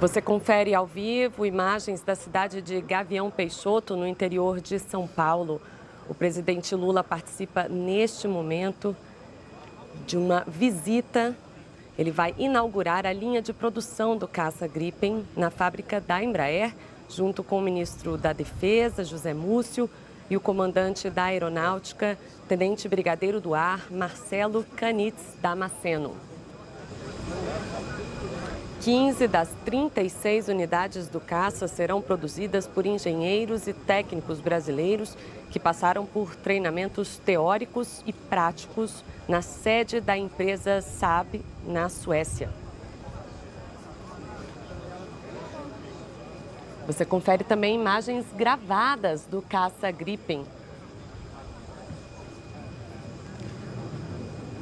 Você confere ao vivo imagens da cidade de Gavião Peixoto, no interior de São Paulo. O presidente Lula participa neste momento de uma visita. Ele vai inaugurar a linha de produção do caça Gripen na fábrica da Embraer, junto com o ministro da Defesa, José Múcio, e o comandante da Aeronáutica, tenente brigadeiro do ar, Marcelo Canitz Damasceno. 15 das 36 unidades do caça serão produzidas por engenheiros e técnicos brasileiros que passaram por treinamentos teóricos e práticos na sede da empresa Saab, na Suécia. Você confere também imagens gravadas do caça Gripen.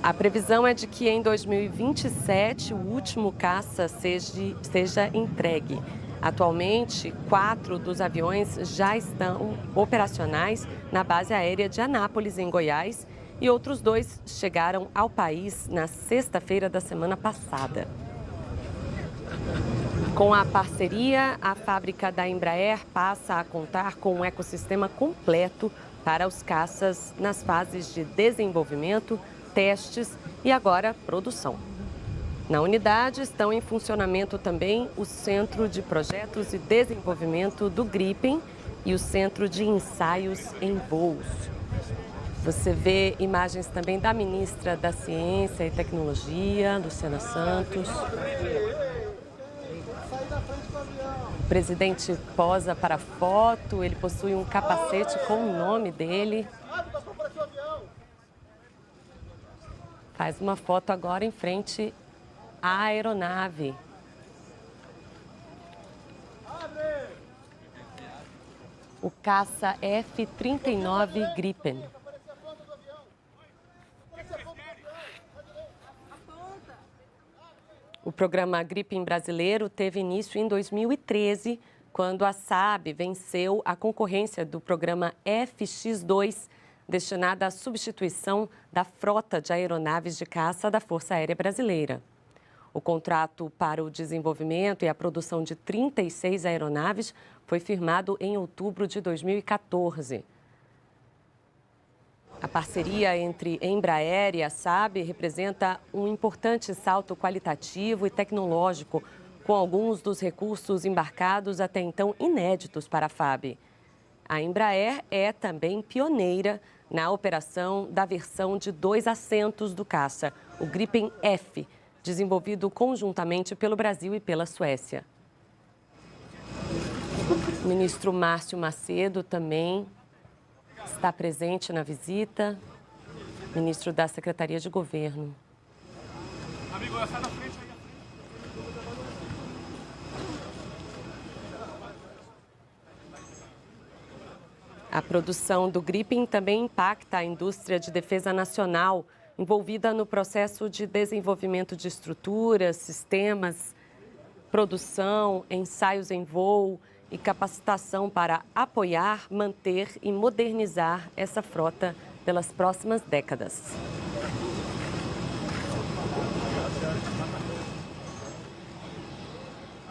A previsão é de que em 2027 o último caça seja entregue. Atualmente, 4 dos aviões já estão operacionais na base aérea de Anápolis, em Goiás, e outros 2 chegaram ao país na sexta-feira da semana passada. Com a parceria, a fábrica da Embraer passa a contar com um ecossistema completo para os caças nas fases de desenvolvimento, testes e agora produção. Na unidade estão em funcionamento também o Centro de Projetos e Desenvolvimento do Gripen e o Centro de Ensaios em Voos. Você vê imagens também da ministra da Ciência e Tecnologia, Luciana Santos. O presidente posa para foto, ele possui um capacete com o nome dele. Faz uma foto agora em frente à aeronave. O caça F-39 Gripen. O programa Gripen brasileiro teve início em 2013, quando a Saab venceu a concorrência do programa FX-2, destinada à substituição da frota de aeronaves de caça da Força Aérea Brasileira. O contrato para o desenvolvimento e a produção de 36 aeronaves foi firmado em outubro de 2014. A parceria entre Embraer e a Saab representa um importante salto qualitativo e tecnológico, com alguns dos recursos embarcados até então inéditos para a FAB. A Embraer é também pioneira na operação da versão de 2 assentos do caça, o Gripen F, desenvolvido conjuntamente pelo Brasil e pela Suécia. O ministro Márcio Macedo também está presente na visita, ministro da Secretaria de Governo. A produção do Gripen também impacta a indústria de defesa nacional, envolvida no processo de desenvolvimento de estruturas, sistemas, produção, ensaios em voo e capacitação para apoiar, manter e modernizar essa frota pelas próximas décadas.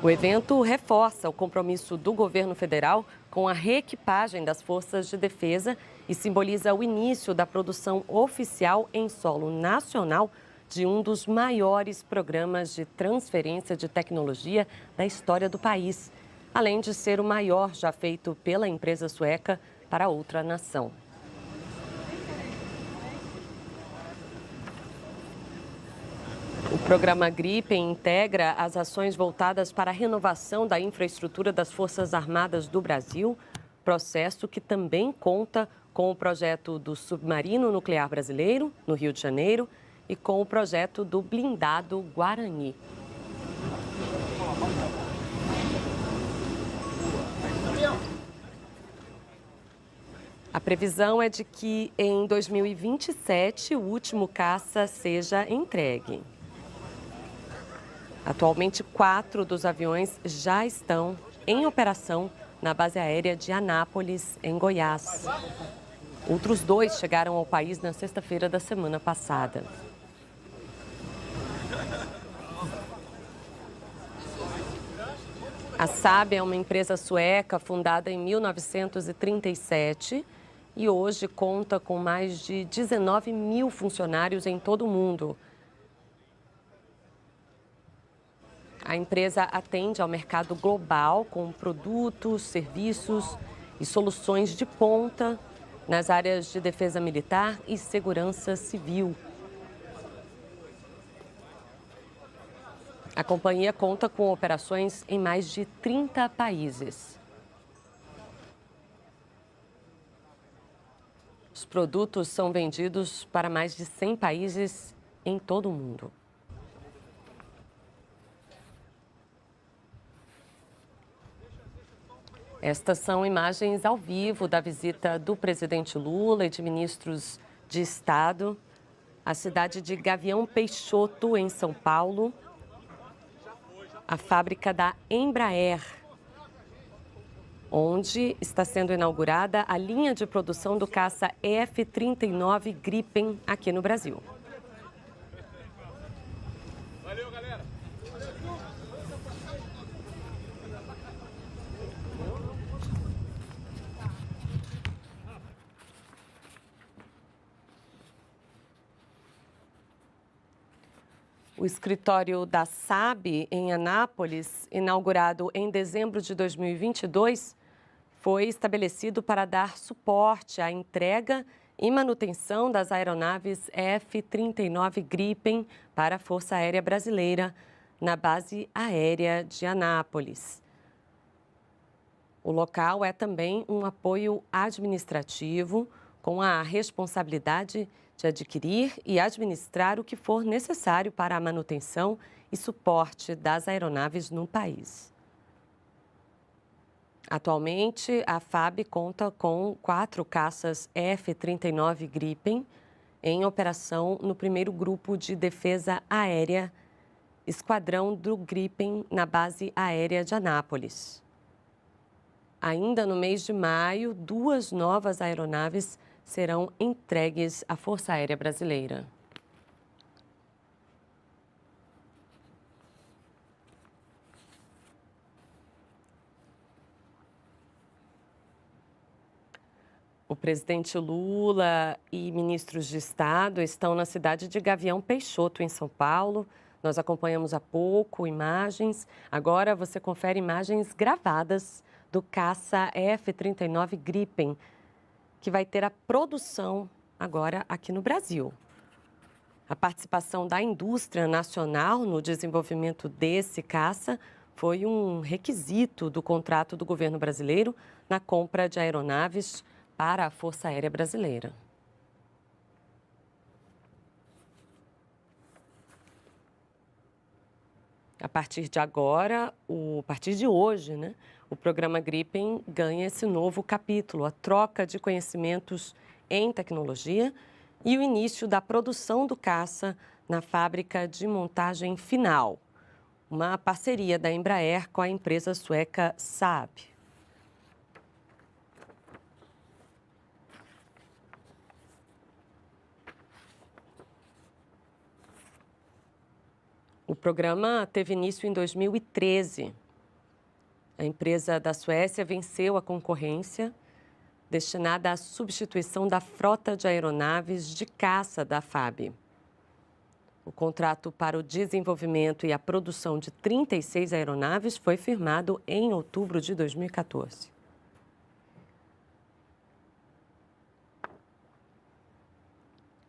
O evento reforça o compromisso do governo federal com a reequipagem das forças de defesa e simboliza o início da produção oficial em solo nacional de um dos maiores programas de transferência de tecnologia da história do país, além de ser o maior já feito pela empresa sueca para outra nação. O programa Gripen integra as ações voltadas para a renovação da infraestrutura das Forças Armadas do Brasil, processo que também conta com o projeto do submarino nuclear brasileiro, no Rio de Janeiro, e com o projeto do blindado Guarani. A previsão é de que em 2027 o último caça seja entregue. Atualmente, 4 dos aviões já estão em operação na base aérea de Anápolis, em Goiás. Outros 2 chegaram ao país na sexta-feira da semana passada. A Saab é uma empresa sueca fundada em 1937 e hoje conta com mais de 19 mil funcionários em todo o mundo. A empresa atende ao mercado global com produtos, serviços e soluções de ponta nas áreas de defesa militar e segurança civil. A companhia conta com operações em mais de 30 países. Os produtos são vendidos para mais de 100 países em todo o mundo. Estas são imagens ao vivo da visita do presidente Lula e de ministros de Estado à cidade de Gavião Peixoto, em São Paulo. A fábrica da Embraer, onde está sendo inaugurada a linha de produção do caça F-39 Gripen aqui no Brasil. Valeu, galera! O escritório da Saab, em Anápolis, inaugurado em dezembro de 2022, foi estabelecido para dar suporte à entrega e manutenção das aeronaves F-39 Gripen para a Força Aérea Brasileira, na base aérea de Anápolis. O local é também um apoio administrativo, com a responsabilidade de adquirir e administrar o que for necessário para a manutenção e suporte das aeronaves no país. Atualmente, a FAB conta com 4 caças F-39 Gripen em operação no primeiro grupo de defesa aérea, Esquadrão do Gripen, na base aérea de Anápolis. Ainda no mês de maio, 2 novas aeronaves serão entregues à Força Aérea Brasileira. O presidente Lula e ministros de Estado estão na cidade de Gavião Peixoto, em São Paulo. Nós acompanhamos há pouco imagens. Agora você confere imagens gravadas do caça F-39 Gripen, que vai ter a produção agora aqui no Brasil. A participação da indústria nacional no desenvolvimento desse caça foi um requisito do contrato do governo brasileiro na compra de aeronaves para a Força Aérea Brasileira. A partir de hoje, né, o programa Gripen ganha esse novo capítulo, a troca de conhecimentos em tecnologia e o início da produção do caça na fábrica de montagem final, uma parceria da Embraer com a empresa sueca Saab. O programa teve início em 2013. A empresa da Suécia venceu a concorrência destinada à substituição da frota de aeronaves de caça da FAB. O contrato para o desenvolvimento e a produção de 36 aeronaves foi firmado em outubro de 2014.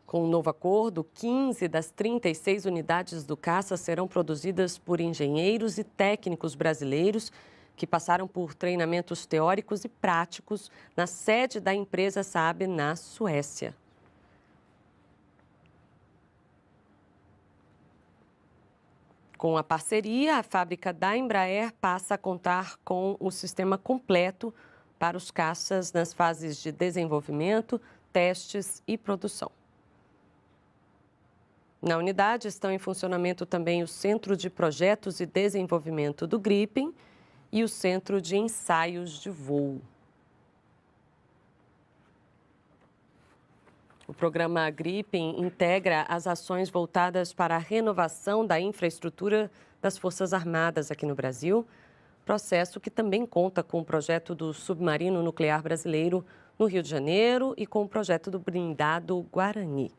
Com o novo acordo, 15 das 36 unidades do caça serão produzidas por engenheiros e técnicos brasileiros que passaram por treinamentos teóricos e práticos na sede da empresa Saab, na Suécia. Com a parceria, a fábrica da Embraer passa a contar com o sistema completo para os caças nas fases de desenvolvimento, testes e produção. Na unidade estão em funcionamento também o Centro de Projetos e Desenvolvimento do Gripen e o Centro de Ensaios de Voo. O programa Gripen integra as ações voltadas para a renovação da infraestrutura das Forças Armadas aqui no Brasil, processo que também conta com o projeto do submarino nuclear brasileiro no Rio de Janeiro e com o projeto do blindado Guarani.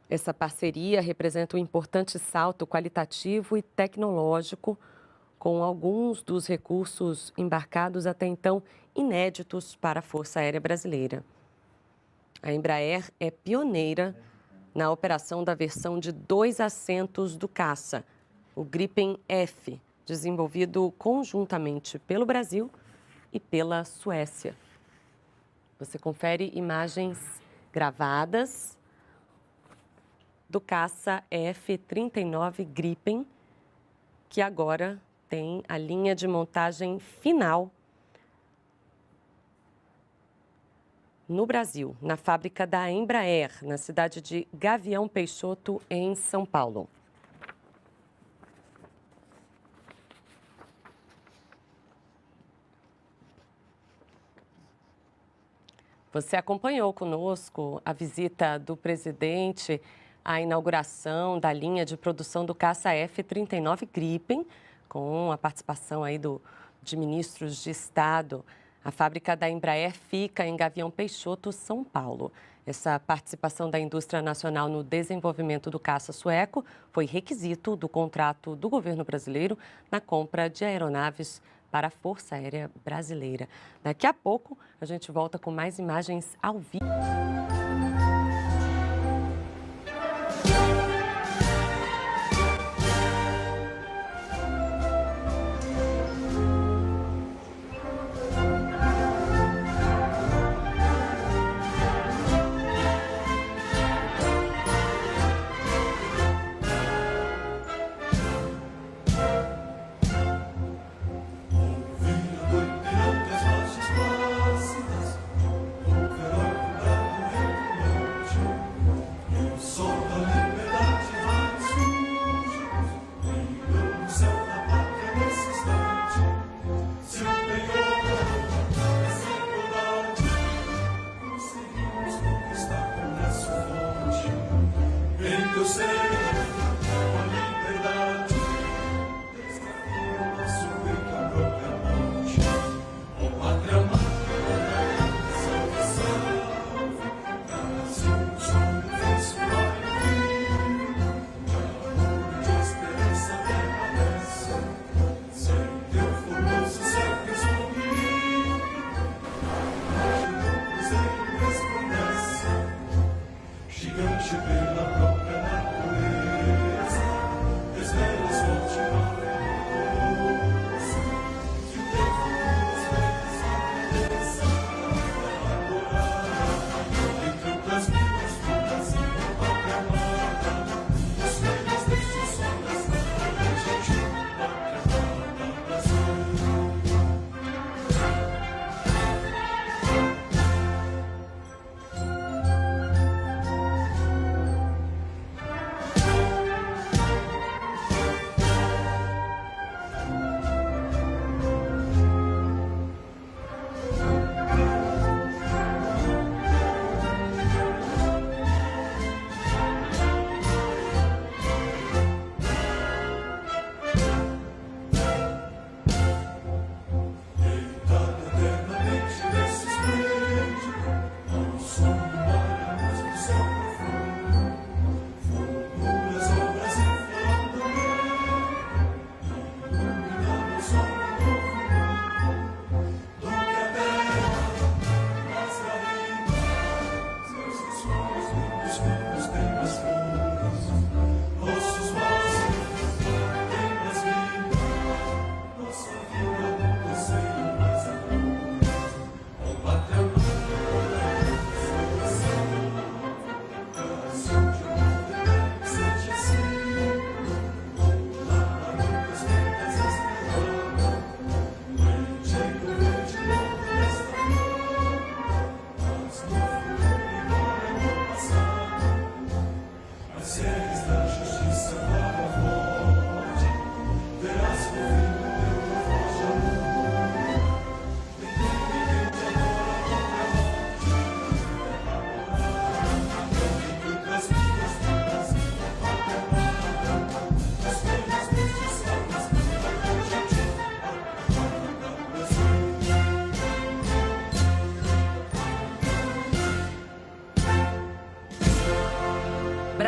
Essa parceria representa um importante salto qualitativo e tecnológico, com alguns dos recursos embarcados até então inéditos para a Força Aérea Brasileira. A Embraer é pioneira na operação da versão de 2 assentos do caça, o Gripen F, desenvolvido conjuntamente pelo Brasil e pela Suécia. Você confere imagens gravadas do caça F-39 Gripen, que agora tem a linha de montagem final no Brasil, na fábrica da Embraer, na cidade de Gavião Peixoto, em São Paulo. Você acompanhou conosco a visita do presidente à inauguração da linha de produção do caça F-39 Gripen, com a participação aí de ministros de Estado. A fábrica da Embraer fica em Gavião Peixoto, São Paulo. Essa participação da indústria nacional no desenvolvimento do caça sueco foi requisito do contrato do governo brasileiro na compra de aeronaves para a Força Aérea Brasileira. Daqui a pouco, a gente volta com mais imagens ao vivo.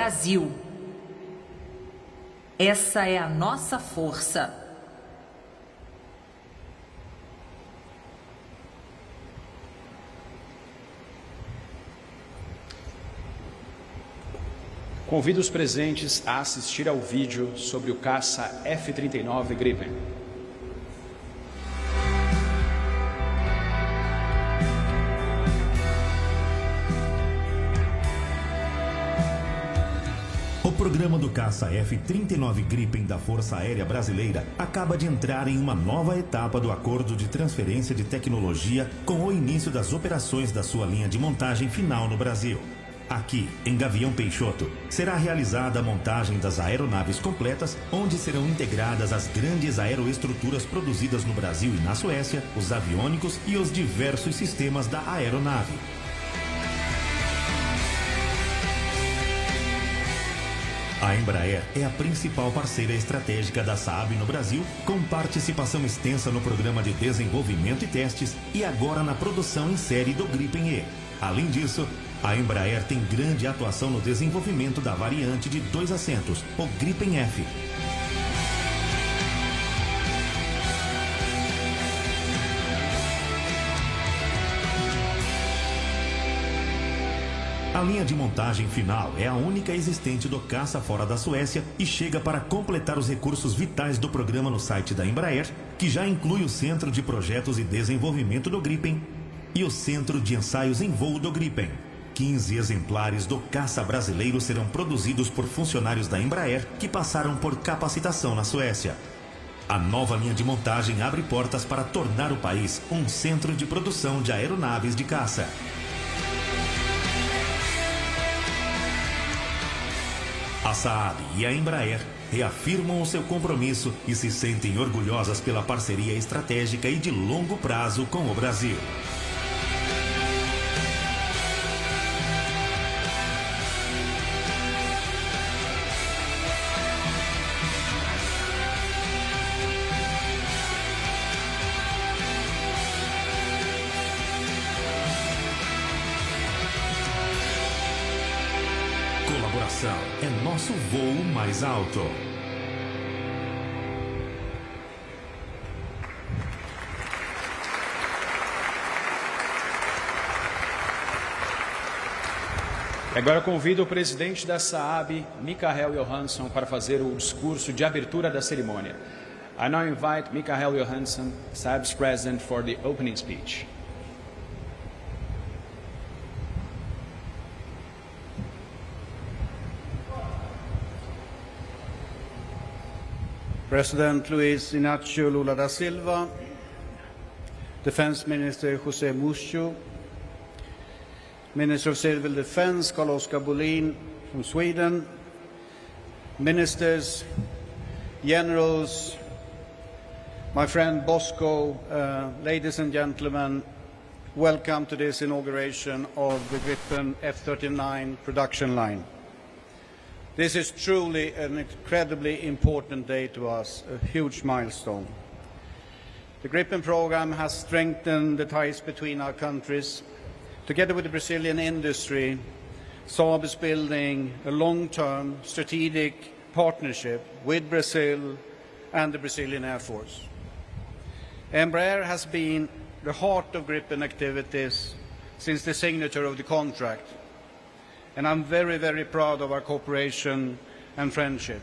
Brasil. Essa é a nossa força. Convido os presentes a assistir ao vídeo sobre o caça F-39 Gripen. O programa do caça F-39 Gripen da Força Aérea Brasileira acaba de entrar em uma nova etapa do acordo de transferência de tecnologia com o início das operações da sua linha de montagem final no Brasil. Aqui, em Gavião Peixoto, será realizada a montagem das aeronaves completas, onde serão integradas as grandes aeroestruturas produzidas no Brasil e na Suécia, os aviônicos e os diversos sistemas da aeronave. A Embraer é a principal parceira estratégica da Saab no Brasil, com participação extensa no programa de desenvolvimento e testes e agora na produção em série do Gripen E. Além disso, a Embraer tem grande atuação no desenvolvimento da variante de 2 assentos, o Gripen F. A linha de montagem final é a única existente do caça fora da Suécia e chega para completar os recursos vitais do programa no site da Embraer, que já inclui o Centro de Projetos e Desenvolvimento do Gripen e o Centro de Ensaios em Voo do Gripen. 15 exemplares do caça brasileiro serão produzidos por funcionários da Embraer que passaram por capacitação na Suécia. A nova linha de montagem abre portas para tornar o país um centro de produção de aeronaves de caça. A Saab e a Embraer reafirmam o seu compromisso e se sentem orgulhosas pela parceria estratégica e de longo prazo com o Brasil. Colaboração é nosso voo mais alto. Agora convido o presidente da Saab, Mikael Johansson, para fazer o discurso de abertura da cerimônia. I now invite Mikael Johansson, Saab's president, for the opening speech. President Luiz Inácio Lula da Silva, Defense Minister José Múcio, Minister of Civil Defense Carl-Oskar Bolin from Sweden, Ministers, Generals, my friend Bosco, ladies and gentlemen, welcome to this inauguration of the Gripen F-39 production line. This is truly an incredibly important day to us, a huge milestone. The Gripen program has strengthened the ties between our countries. Together with the Brazilian industry, Saab is building a long-term strategic partnership with Brazil and the Brazilian Air Force. Embraer has been the heart of Gripen activities since the signature of the contract. And I'm very, very proud of our cooperation and friendship.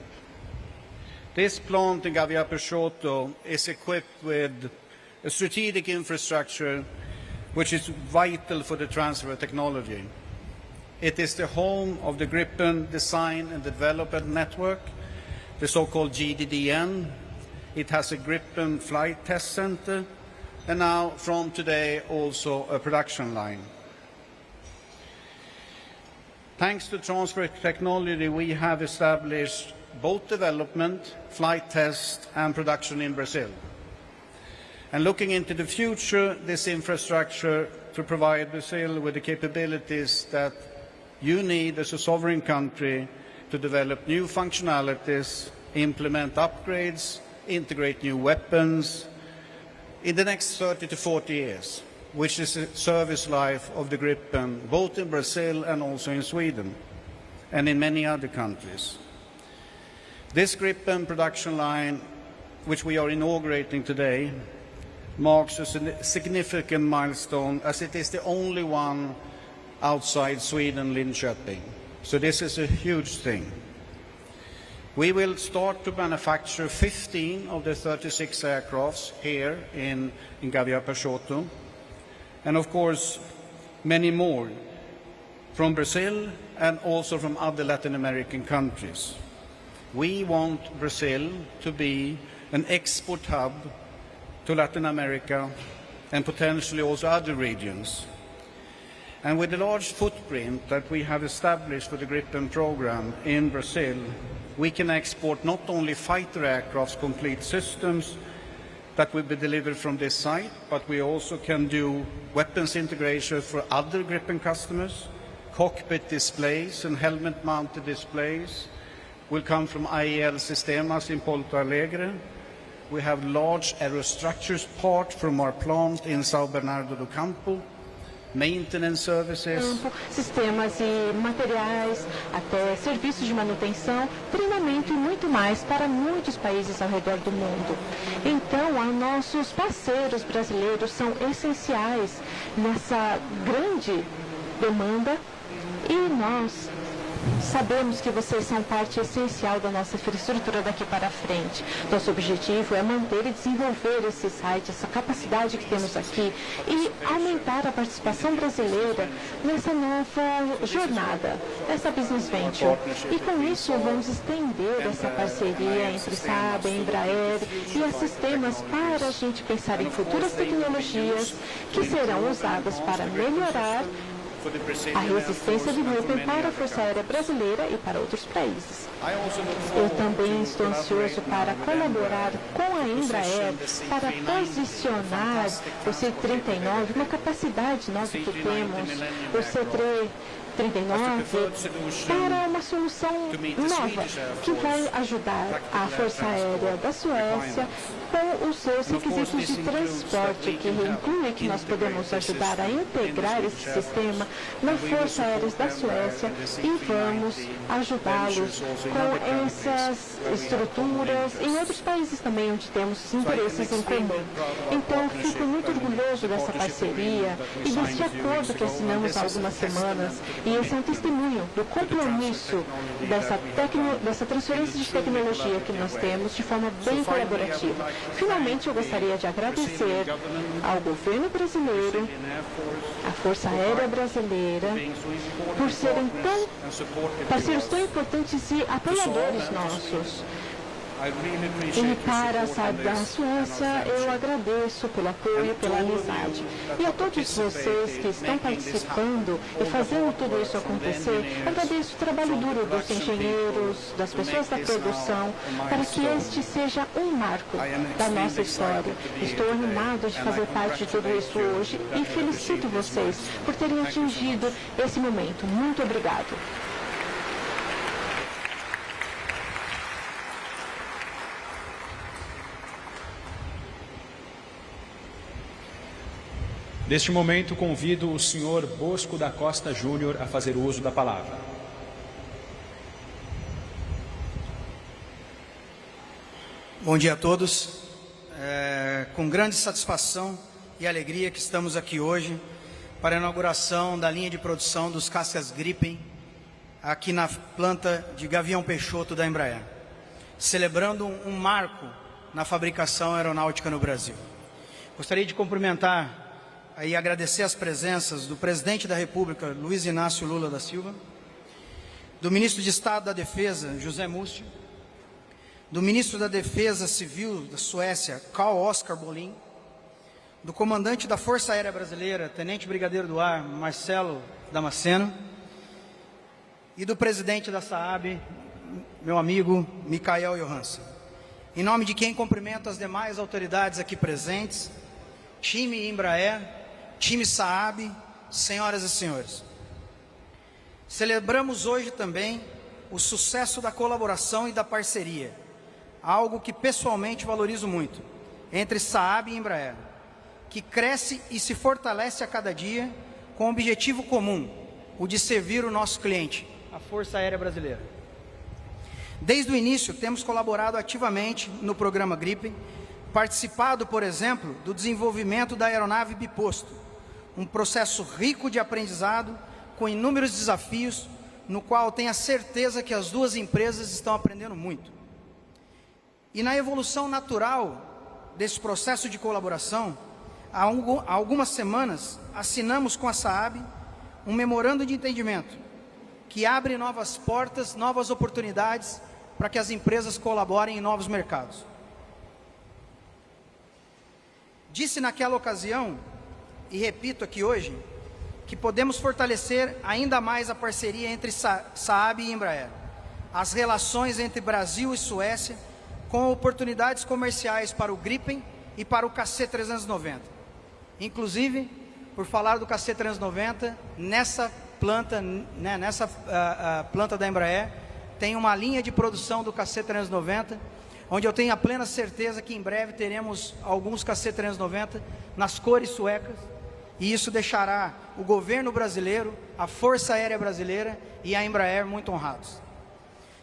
This plant in Gavião Peixoto is equipped with a strategic infrastructure which is vital for the transfer of technology. It is the home of the Gripen Design and Development Network, the so-called GDDN. It has a Gripen Flight Test Center, and now, from today, also a production line. Thanks to transfer technology, we have established both development, flight test and production in Brazil. And looking into the future, this infrastructure to provide Brazil with the capabilities that you need as a sovereign country to develop new functionalities, implement upgrades, integrate new weapons in the next 30 to 40 years. Which is the service life of the Gripen, both in Brazil and also in Sweden. and in many other countries. This Gripen production line, which we are inaugurating today, marks a significant milestone, as it is the only one outside Sweden, Linköping. So this is a huge thing. We will start to manufacture 15 of the 36 aircrafts here in Gavia Peixoto, and of course many more from Brazil and also from other Latin American countries. We want Brazil to be an export hub to Latin America and potentially also other regions. And with the large footprint that we have established for the Gripen program in Brazil, we can export not only fighter aircraft's complete systems that will be delivered from this site, but we also can do weapons integration for other Gripen customers. Cockpit displays and helmet-mounted displays will come from IEL Sistemas in Porto Alegre. We have large aerostructures part from our plant in São Bernardo do Campo. Maintenance services. Sistemas e materiais, até serviços de manutenção, treinamento e muito mais para muitos países ao redor do mundo. Então, nossos parceiros brasileiros são essenciais nessa grande demanda e nós sabemos que vocês são parte essencial da nossa infraestrutura daqui para frente. Nosso objetivo é manter e desenvolver esse site, essa capacidade que temos aqui e aumentar a participação brasileira nessa nova jornada, essa business venture. E com isso vamos estender essa parceria entre Saab, Embraer e a Sistemas para a gente pensar em futuras tecnologias que serão usadas para melhorar a resistência do Gripen para a Força Aérea Brasileira e para outros países. Eu também estou ansioso para colaborar com a Embraer para posicionar o C-39, uma capacidade nova que temos, o C-39, para uma solução nova que vai ajudar a Força Aérea da Suécia com os seus requisitos de transporte, que inclui que nós podemos ajudar a integrar esse sistema na Força Aérea da Suécia e vamos ajudá-los com essas estruturas em outros países também onde temos interesses em comum. Então, fico muito orgulhoso dessa parceria e deste acordo que assinamos há algumas semanas. E esse é um testemunho do compromisso dessa transferência de tecnologia que nós temos de forma bem colaborativa. Finalmente, eu gostaria de agradecer ao governo brasileiro, à Força Aérea Brasileira, por serem parceiros tão importantes e apoiadores nossos. E para a Saab da Suécia, eu agradeço pelo apoio e pela amizade. E a todos vocês que estão participando e fazendo tudo isso acontecer, agradeço o trabalho duro dos engenheiros, das pessoas da produção, para que este seja um marco da nossa história. Estou animado de fazer parte de tudo isso hoje e felicito vocês por terem atingido esse momento. Muito obrigado. Neste momento, convido o senhor Bosco da Costa Júnior a fazer uso da palavra. Bom dia a todos. Com grande satisfação e alegria que estamos aqui hoje para a inauguração da linha de produção dos caças Gripen aqui na planta de Gavião Peixoto da Embraer, celebrando um marco na fabricação aeronáutica no Brasil. Gostaria de cumprimentar e agradecer as presenças do presidente da República, Luiz Inácio Lula da Silva, do ministro de Estado da Defesa, José Múcio, do ministro da Defesa Civil da Suécia, Carl Oskar Bolin, do comandante da Força Aérea Brasileira, Tenente Brigadeiro do Ar, Marcelo Damasceno, e do presidente da Saab, meu amigo Mikael Johansson. Em nome de quem cumprimento as demais autoridades aqui presentes, time Embraer, time Saab, senhoras e senhores. Celebramos hoje também o sucesso da colaboração e da parceria, algo que pessoalmente valorizo muito, entre Saab e Embraer, que cresce e se fortalece a cada dia com o objetivo comum, o de servir o nosso cliente, a Força Aérea Brasileira. Desde o início, temos colaborado ativamente no programa Gripen, participado, por exemplo, do desenvolvimento da aeronave biposto, um processo rico de aprendizado, com inúmeros desafios, no qual tenho a certeza que as duas empresas estão aprendendo muito. E na evolução natural desse processo de colaboração, há algumas semanas, assinamos com a SAAB um memorando de entendimento que abre novas portas, novas oportunidades para que as empresas colaborem em novos mercados. Disse naquela ocasião, e repito aqui hoje, que podemos fortalecer ainda mais a parceria entre SAAB e Embraer, as relações entre Brasil e Suécia, com oportunidades comerciais para o Gripen e para o KC-390. Inclusive, por falar do KC-390, nessa planta, planta da Embraer, tem uma linha de produção do KC-390, onde eu tenho a plena certeza que em breve teremos alguns KC-390 nas cores suecas, e isso deixará o governo brasileiro, a Força Aérea Brasileira e a Embraer muito honrados.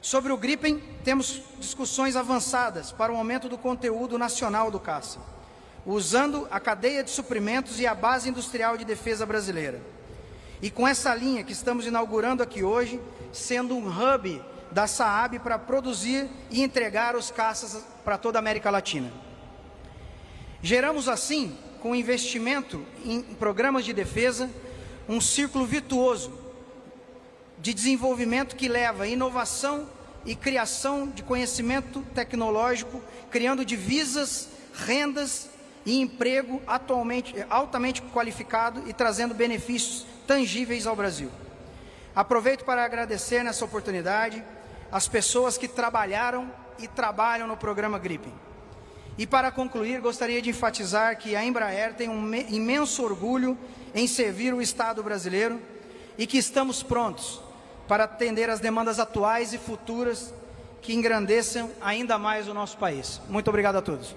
Sobre o Gripen, temos discussões avançadas para o aumento do conteúdo nacional do caça, usando a cadeia de suprimentos e a base industrial de defesa brasileira. E com essa linha que estamos inaugurando aqui hoje, sendo um hub da SAAB para produzir e entregar os caças para toda a América Latina. Geramos assim, com investimento em programas de defesa, um círculo virtuoso de desenvolvimento que leva inovação e criação de conhecimento tecnológico, criando divisas, rendas e emprego altamente qualificado e trazendo benefícios tangíveis ao Brasil. Aproveito para agradecer nessa oportunidade as pessoas que trabalharam e trabalham no programa Gripen. E para concluir, gostaria de enfatizar que a Embraer tem um imenso orgulho em servir o Estado brasileiro e que estamos prontos para atender as demandas atuais e futuras que engrandeçam ainda mais o nosso país. Muito obrigado a todos.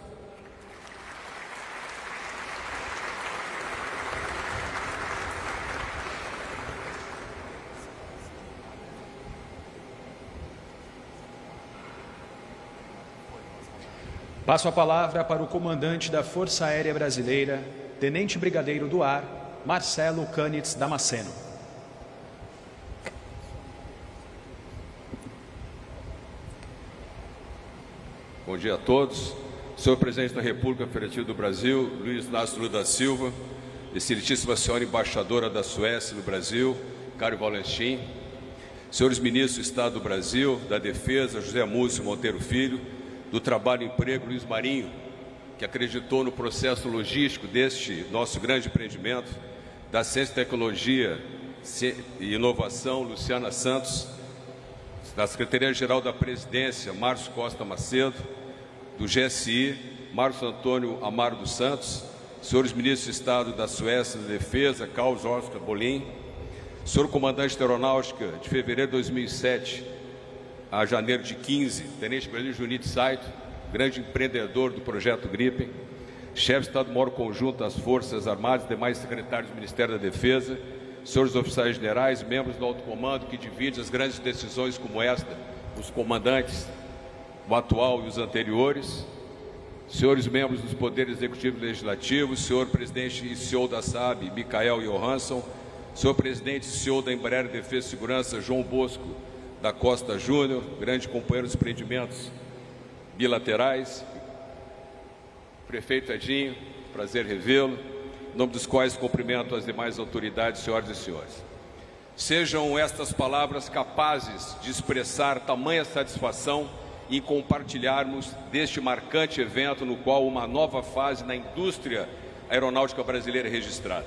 Passo a palavra para o comandante da Força Aérea Brasileira, Tenente Brigadeiro do Ar, Marcelo Cânitz Damasceno. Bom dia a todos. Senhor Presidente da República Federativa do Brasil, Luiz Inácio Lula da Silva, Excelentíssima Senhora Embaixadora da Suécia no Brasil, Kari Wallenstein, senhores Ministros do Estado do Brasil, da Defesa, José Múcio Monteiro Filho, do Trabalho e Emprego, Luiz Marinho, que acreditou no processo logístico deste nosso grande empreendimento, da Ciência e Tecnologia e Inovação, Luciana Santos, da Secretaria-Geral da Presidência, Márcio Costa Macedo, do GSI, Marcos Antônio Amaro dos Santos, senhores Ministros de Estado da Suécia da Defesa, Carlos Oscar Bolin, senhor Comandante da Aeronáutica, de fevereiro de 2007 a janeiro de 15, Tenente Brigadeiro Junito Saito, grande empreendedor do projeto Gripen, chefe de Estado-Maior Conjunto das Forças Armadas e demais secretários do Ministério da Defesa, senhores oficiais generais, membros do alto comando que divide as grandes decisões como esta, os comandantes, o atual e os anteriores, senhores membros dos poderes executivo e legislativo, senhor presidente e CEO da SAAB, Mikael Johansson, senhor presidente e CEO da Embraer Defesa e Segurança, João Bosco da Costa Júnior, grande companheiro dos empreendimentos bilaterais, prefeito Edinho, prazer revê-lo, em nome dos quais cumprimento as demais autoridades, senhoras e senhores. Sejam estas palavras capazes de expressar tamanha satisfação em compartilharmos deste marcante evento no qual uma nova fase na indústria aeronáutica brasileira é registrada.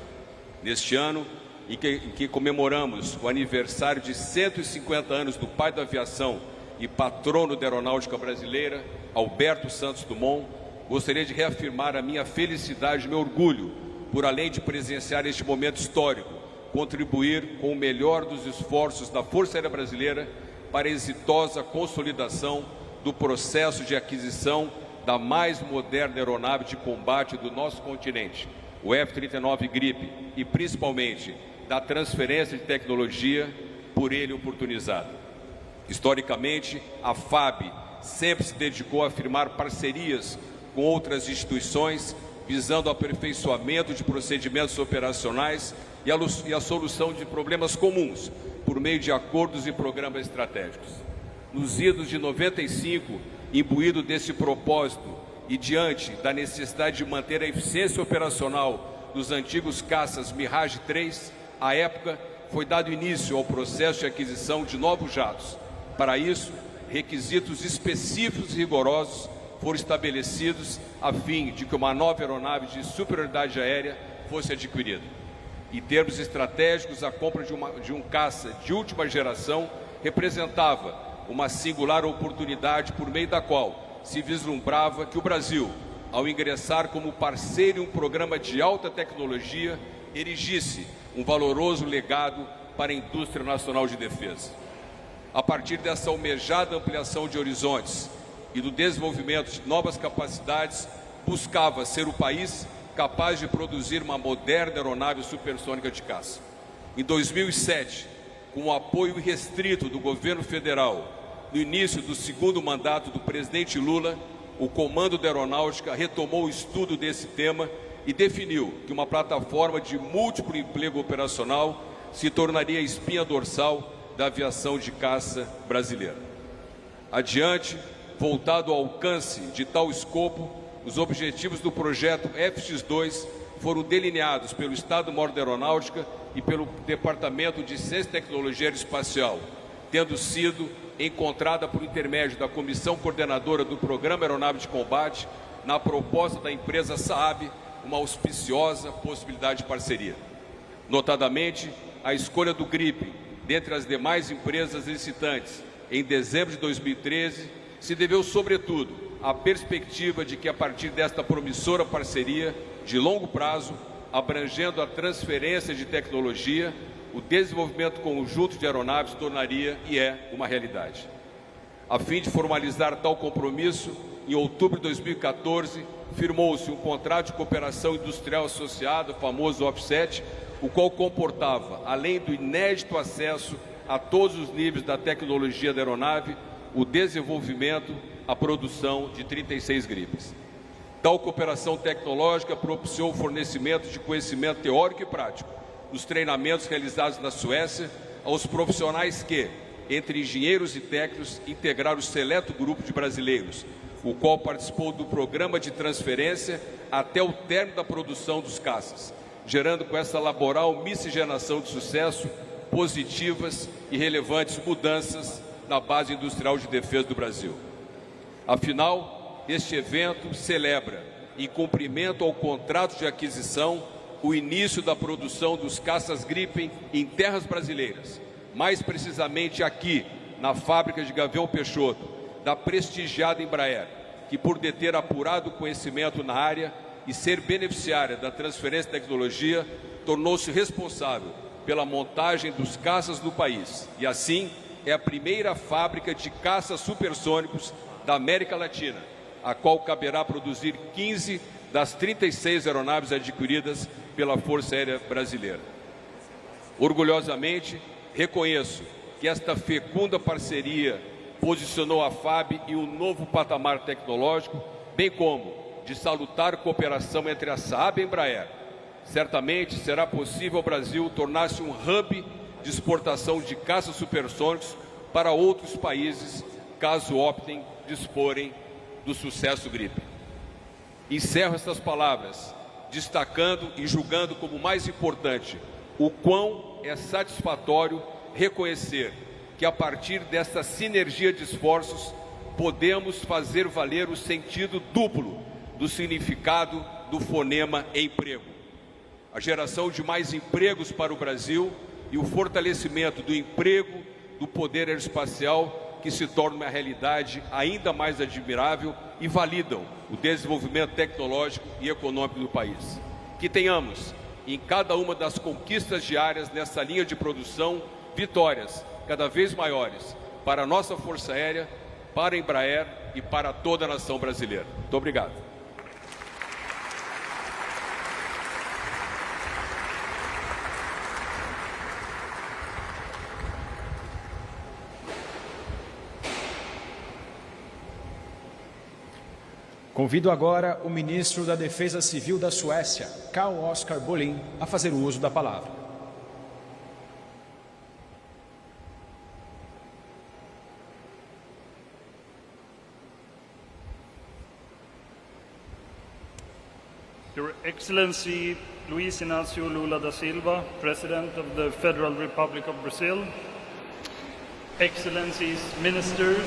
Neste ano, em que comemoramos o aniversário de 150 anos do pai da aviação e patrono da aeronáutica brasileira, Alberto Santos Dumont, gostaria de reafirmar a minha felicidade e meu orgulho por, além de presenciar este momento histórico, contribuir com o melhor dos esforços da Força Aérea Brasileira para a exitosa consolidação do processo de aquisição da mais moderna aeronave de combate do nosso continente, o F-39 Gripen, e principalmente da transferência de tecnologia por ele oportunizada. Historicamente, a FAB sempre se dedicou a firmar parcerias com outras instituições, visando o aperfeiçoamento de procedimentos operacionais e a solução de problemas comuns, por meio de acordos e programas estratégicos. Nos idos de 95, imbuído desse propósito e diante da necessidade de manter a eficiência operacional dos antigos caças Mirage 3, à época, foi dado início ao processo de aquisição de novos jatos. Para isso, requisitos específicos e rigorosos foram estabelecidos a fim de que uma nova aeronave de superioridade aérea fosse adquirida. Em termos estratégicos, a compra de um caça de última geração representava uma singular oportunidade por meio da qual se vislumbrava que o Brasil, ao ingressar como parceiro em um programa de alta tecnologia, erigisse um valoroso legado para a indústria nacional de defesa. A partir dessa almejada ampliação de horizontes e do desenvolvimento de novas capacidades, buscava ser o país capaz de produzir uma moderna aeronave supersônica de caça. Em 2007, com o apoio irrestrito do governo federal, no início do segundo mandato do presidente Lula, o Comando da Aeronáutica retomou o estudo desse tema e definiu que uma plataforma de múltiplo emprego operacional se tornaria a espinha dorsal da aviação de caça brasileira. Adiante, voltado ao alcance de tal escopo, os objetivos do projeto FX2 foram delineados pelo Estado-Maior da Aeronáutica e pelo Departamento de Ciência e Tecnologia Aeroespacial, tendo sido encontrada por intermédio da Comissão Coordenadora do Programa Aeronave de Combate, na proposta da empresa Saab, uma auspiciosa possibilidade de parceria. Notadamente, a escolha do GRIP, dentre as demais empresas licitantes, em dezembro de 2013, se deveu, sobretudo, à perspectiva de que, a partir desta promissora parceria de longo prazo, abrangendo a transferência de tecnologia, o desenvolvimento conjunto de aeronaves tornaria e é uma realidade. A fim de formalizar tal compromisso, em outubro de 2014, firmou-se um contrato de cooperação industrial associado, o famoso OFSET, o qual comportava, além do inédito acesso a todos os níveis da tecnologia da aeronave, o desenvolvimento, a produção de 36 gripes. Tal cooperação tecnológica propiciou o fornecimento de conhecimento teórico e prático nos treinamentos realizados na Suécia aos profissionais que, entre engenheiros e técnicos, integraram o seleto grupo de brasileiros, o qual participou do programa de transferência até o término da produção dos caças, gerando com essa laboral miscigenação de sucesso positivas e relevantes mudanças na base industrial de defesa do Brasil. Afinal, este evento celebra, em cumprimento ao contrato de aquisição, o início da produção dos caças Gripen em terras brasileiras, mais precisamente aqui, na fábrica de Gavião Peixoto, da prestigiada Embraer, que, por deter apurado conhecimento na área e ser beneficiária da transferência de tecnologia, tornou-se responsável pela montagem dos caças do país e, assim, é a primeira fábrica de caças supersônicos da América Latina, a qual caberá produzir 15 das 36 aeronaves adquiridas pela Força Aérea Brasileira. Orgulhosamente, reconheço que esta fecunda parceria posicionou a FAB em um novo patamar tecnológico, bem como de salutar cooperação entre a Saab e a Embraer. Certamente será possível ao Brasil tornar-se um hub de exportação de caças supersônicos para outros países, caso optem disporem do sucesso Gripen. Encerro estas palavras, destacando e julgando como mais importante o quão é satisfatório reconhecer que, a partir dessa sinergia de esforços, podemos fazer valer o sentido duplo do significado do fonema emprego. A geração de mais empregos para o Brasil e o fortalecimento do emprego do poder aeroespacial, que se torna uma realidade ainda mais admirável e validam o desenvolvimento tecnológico e econômico do país. Que tenhamos, em cada uma das conquistas diárias nessa linha de produção, vitórias cada vez maiores para a nossa Força Aérea, para a Embraer e para toda a nação brasileira. Muito obrigado. Convido agora o ministro da Defesa Civil da Suécia, Carl-Oskar Bohlin, a fazer o uso da palavra. Your Excellency Luiz Inácio Lula da Silva, President of the Federal Republic of Brazil, Excellencies, Ministers,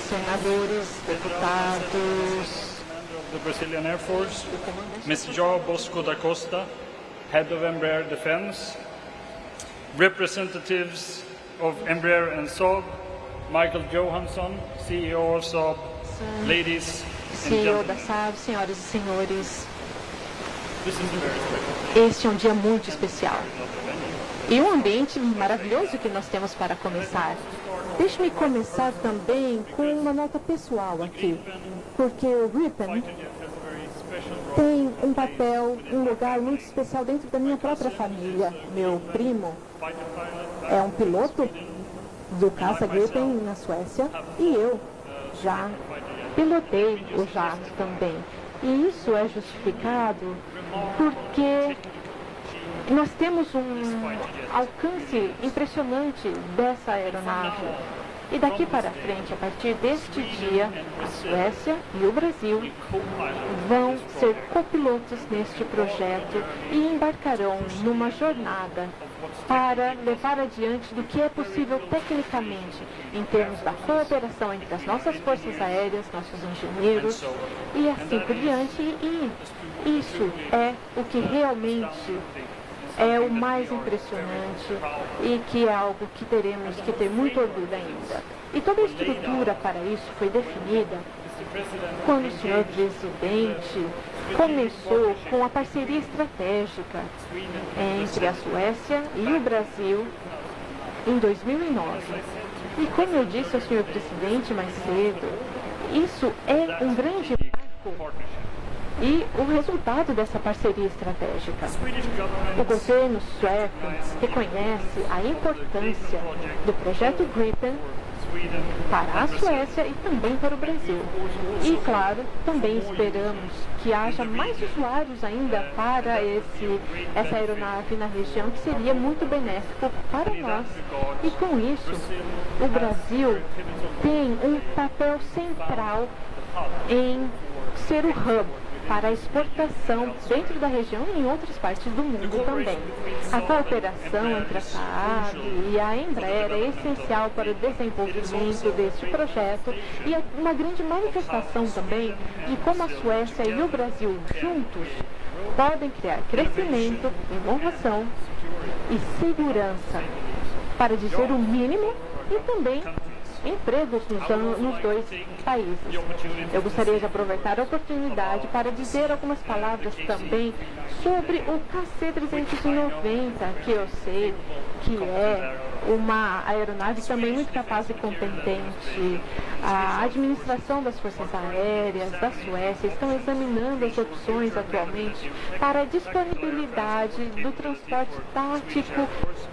Senadores, deputados, Commander of the Brazilian Air Force, Ms. João Bosco da Costa, Head of Embraer Defense, representatives of Embraer and Saab, Michael Johansson, CEO of Saab, ladies and CEO da gentlemen. SAB, senhoras e senhores, This is a very special day. este é um dia muito especial. E um ambiente maravilhoso que nós temos para começar. Deixe-me começar também com uma nota pessoal aqui, porque o Gripen tem um papel, um lugar muito especial dentro da minha própria família. Meu primo é um piloto do caça Gripen na Suécia e eu já pilotei o jato também. E isso é justificado porque nós temos um alcance impressionante dessa aeronave. E daqui para frente, a partir deste dia, a Suécia e o Brasil vão ser copilotos neste projeto e embarcarão numa jornada para levar adiante do que é possível tecnicamente, em termos da cooperação entre as nossas forças aéreas, nossos engenheiros e assim por diante. E isso é o que realmente é o mais impressionante e que é algo que teremos que ter muito orgulho ainda. E toda a estrutura para isso foi definida quando o senhor presidente começou com a parceria estratégica entre a Suécia e o Brasil em 2009. E como eu disse ao senhor presidente mais cedo, isso é um grande marco e o resultado dessa parceria estratégica. O governo sueco reconhece a importância do projeto Gripen para a Suécia e também para o Brasil. E, claro, também esperamos que haja mais usuários ainda para essa aeronave na região, que seria muito benéfico para nós. E com isso, o Brasil tem um papel central em ser o hub para a exportação dentro da região e em outras partes do mundo também. A cooperação entre a SAAB e a Embraer é essencial para o desenvolvimento deste projeto e é uma grande manifestação também de como a Suécia e o Brasil juntos podem criar crescimento, inovação e segurança, para dizer o mínimo, e também empregos nos dois países. Eu gostaria de aproveitar a oportunidade para dizer algumas palavras também sobre o KC-390, que eu sei que é uma aeronave também muito capaz e competente. A administração das Forças Aéreas da Suécia estão examinando as opções atualmente para a disponibilidade do transporte tático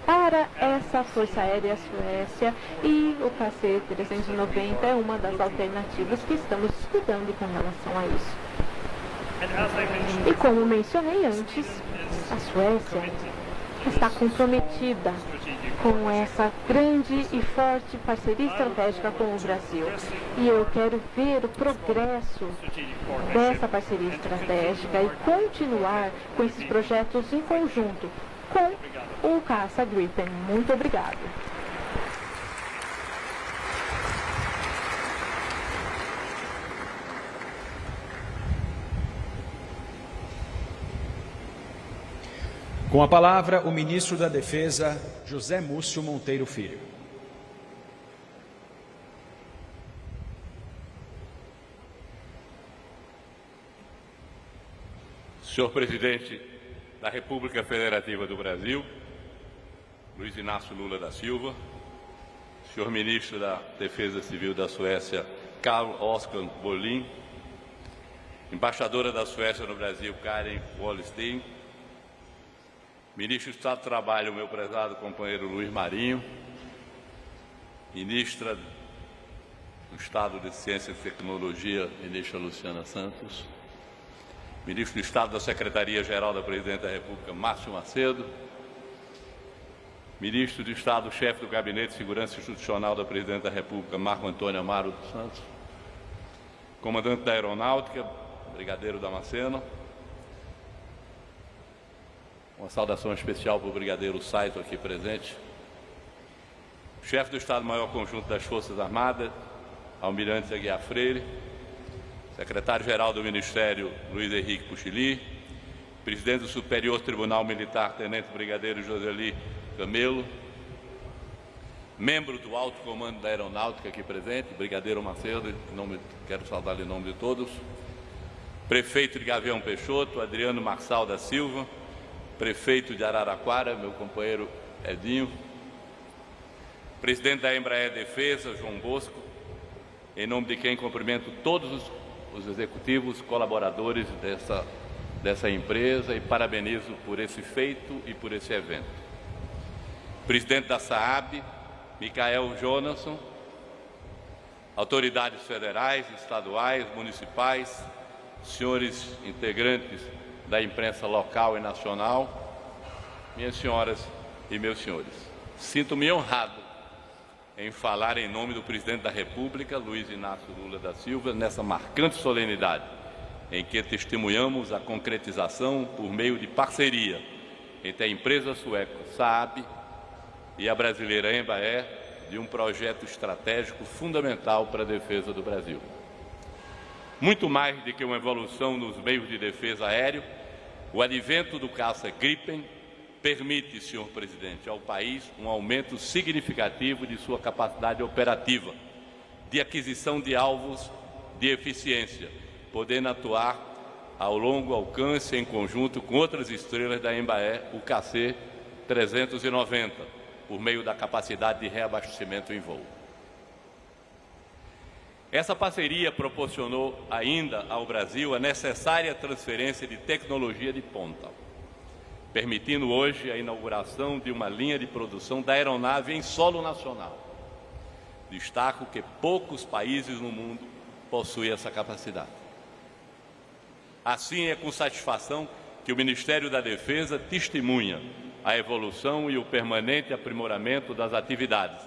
para essa Força Aérea Suécia, e o KC-390 é uma das alternativas que estamos estudando com relação a isso. E como mencionei antes, a Suécia está comprometida com essa grande e forte parceria estratégica com o Brasil. E eu quero ver o progresso dessa parceria estratégica e continuar com esses projetos em conjunto com o caça Gripen. Muito obrigado. Com a palavra, o ministro da Defesa, José Múcio Monteiro Filho. Senhor Presidente da República Federativa do Brasil, Luiz Inácio Lula da Silva, Senhor Ministro da Defesa Civil da Suécia, Carl-Oskar Bohlin, Embaixadora da Suécia no Brasil, Karen Wallenstein, Ministro do Estado do Trabalho, meu prezado companheiro Luiz Marinho, Ministra do Estado de Ciência e Tecnologia, ministra Luciana Santos, ministro do Estado da Secretaria-Geral da Presidência da República, Márcio Macedo, ministro do Estado, chefe do Gabinete de Segurança Institucional da Presidência da República, Marco Antônio Amaro dos Santos, comandante da Aeronáutica, brigadeiro Damasceno, uma saudação especial para o brigadeiro Saito aqui presente, chefe do Estado-Maior Conjunto das Forças Armadas, almirante Aguiar Freire, secretário-geral do Ministério, Luiz Henrique Puchili, presidente do Superior Tribunal Militar, tenente brigadeiro Joseli Camelo, membro do Alto Comando da Aeronáutica aqui presente, brigadeiro Macedo, quero saudar em nome de todos, prefeito de Gavião Peixoto, Adriano Marçal da Silva, prefeito de Araraquara, meu companheiro Edinho, presidente da Embraer Defesa, João Bosco, em nome de quem cumprimento todos os executivos, colaboradores dessa empresa e parabenizo por esse feito e por esse evento. Presidente da SAAB, Michael Jonasson, autoridades federais, estaduais, municipais, senhores integrantes da imprensa local e nacional, minhas senhoras e meus senhores, sinto-me honrado em falar em nome do Presidente da República, Luiz Inácio Lula da Silva, nessa marcante solenidade em que testemunhamos a concretização por meio de parceria entre a empresa sueca SAAB e a brasileira Embraer de um projeto estratégico fundamental para a defesa do Brasil. Muito mais do que uma evolução nos meios de defesa aéreo, o advento do caça Gripen permite, senhor presidente, ao país um aumento significativo de sua capacidade operativa, de aquisição de alvos de eficiência, podendo atuar ao longo alcance em conjunto com outras estrelas da Embraer, o KC-390, por meio da capacidade de reabastecimento em voo. Essa parceria proporcionou ainda ao Brasil a necessária transferência de tecnologia de ponta, permitindo hoje a inauguração de uma linha de produção da aeronave em solo nacional. Destaco que poucos países no mundo possuem essa capacidade. Assim, é com satisfação que o Ministério da Defesa testemunha a evolução e o permanente aprimoramento das atividades,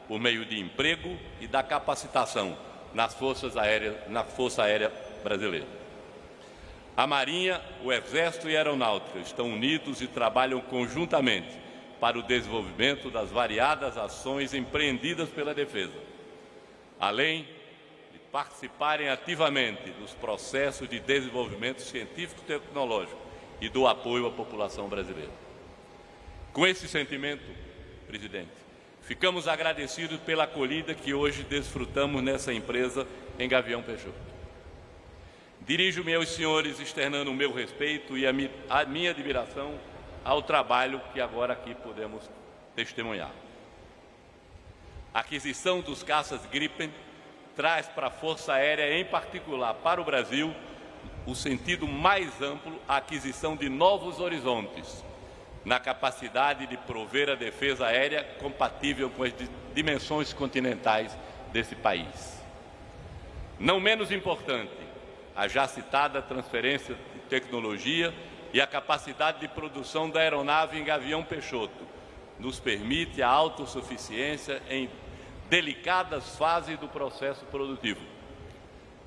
por meio de emprego e da capacitação na Força Aérea Brasileira. A Marinha, o Exército e a Aeronáutica estão unidos e trabalham conjuntamente para o desenvolvimento das variadas ações empreendidas pela Defesa, além de participarem ativamente dos processos de desenvolvimento científico e tecnológico e do apoio à população brasileira. Com esse sentimento, presidente, ficamos agradecidos pela acolhida que hoje desfrutamos nessa empresa em Gavião Peixoto. Dirijo-me aos senhores externando o meu respeito e a minha admiração ao trabalho que agora aqui podemos testemunhar. A aquisição dos caças Gripen traz para a Força Aérea, em particular para o Brasil, o sentido mais amplo, a aquisição de novos horizontes, na capacidade de prover a defesa aérea compatível com as dimensões continentais desse país. Não menos importante, a já citada transferência de tecnologia e a capacidade de produção da aeronave em Gavião Peixoto nos permite a autossuficiência em delicadas fases do processo produtivo,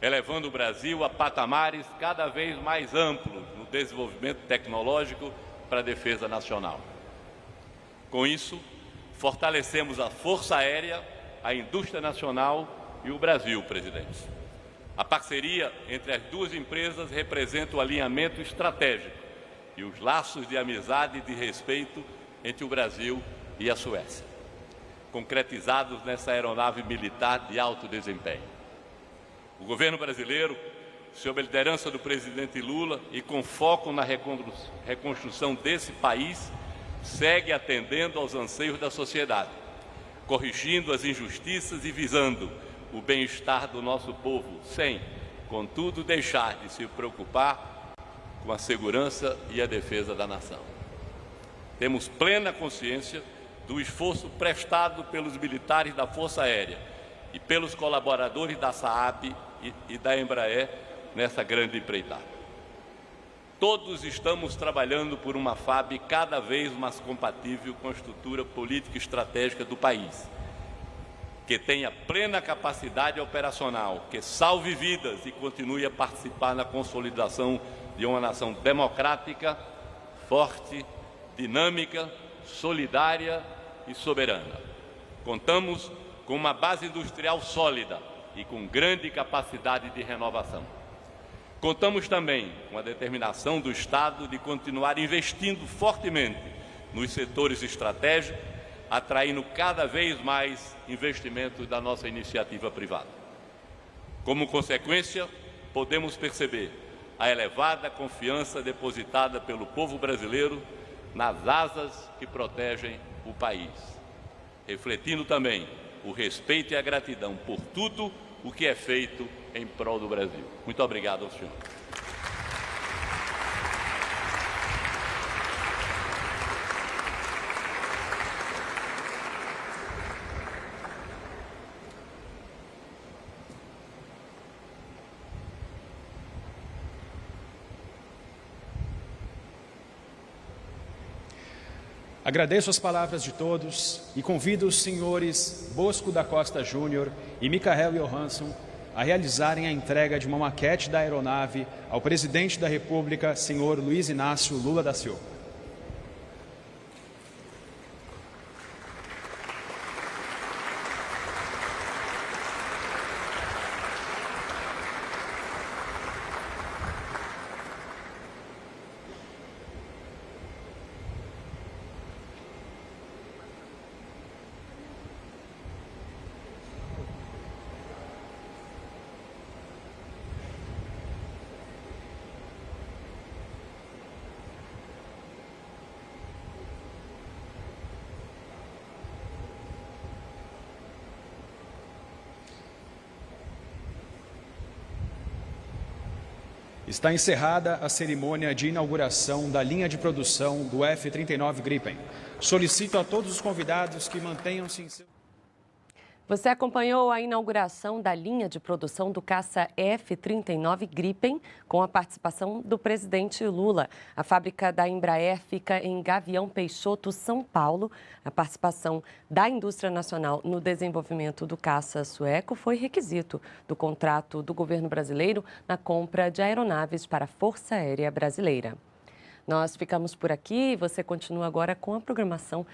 elevando o Brasil a patamares cada vez mais amplos no desenvolvimento tecnológico para a defesa nacional. Com isso, fortalecemos a Força Aérea, a indústria nacional e o Brasil, presidente. A parceria entre as duas empresas representa o alinhamento estratégico e os laços de amizade e de respeito entre o Brasil e a Suécia, concretizados nessa aeronave militar de alto desempenho. O governo brasileiro, sob a liderança do presidente Lula e com foco na reconstrução desse país, segue atendendo aos anseios da sociedade, corrigindo as injustiças e visando o bem-estar do nosso povo, sem, contudo, deixar de se preocupar com a segurança e a defesa da nação. Temos plena consciência do esforço prestado pelos militares da Força Aérea e pelos colaboradores da SAAB e da Embraer nessa grande empreitada. Todos estamos trabalhando por uma FAB cada vez mais compatível com a estrutura política e estratégica do país, que tenha plena capacidade operacional, que salve vidas e continue a participar na consolidação de uma nação democrática, forte, dinâmica, solidária e soberana. Contamos com uma base industrial sólida e com grande capacidade de renovação. Contamos também com a determinação do Estado de continuar investindo fortemente nos setores estratégicos, atraindo cada vez mais investimentos da nossa iniciativa privada. Como consequência, podemos perceber a elevada confiança depositada pelo povo brasileiro nas asas que protegem o país, refletindo também o respeito e a gratidão por tudo o que é feito em prol do Brasil. Muito obrigado ao senhor. Agradeço as palavras de todos e convido os senhores Bosco da Costa Júnior e Mikael Johansson a realizarem a entrega de uma maquete da aeronave ao presidente da República, senhor Luiz Inácio Lula da Silva. Está encerrada a cerimônia de inauguração da linha de produção do F-39 Gripen. Solicito a todos os convidados que mantenham-se em seu... Você acompanhou a inauguração da linha de produção do caça F-39 Gripen com a participação do presidente Lula. A fábrica da Embraer fica em Gavião Peixoto, São Paulo. A participação da indústria nacional no desenvolvimento do caça sueco foi requisito do contrato do governo brasileiro na compra de aeronaves para a Força Aérea Brasileira. Nós ficamos por aqui e você continua agora com a programação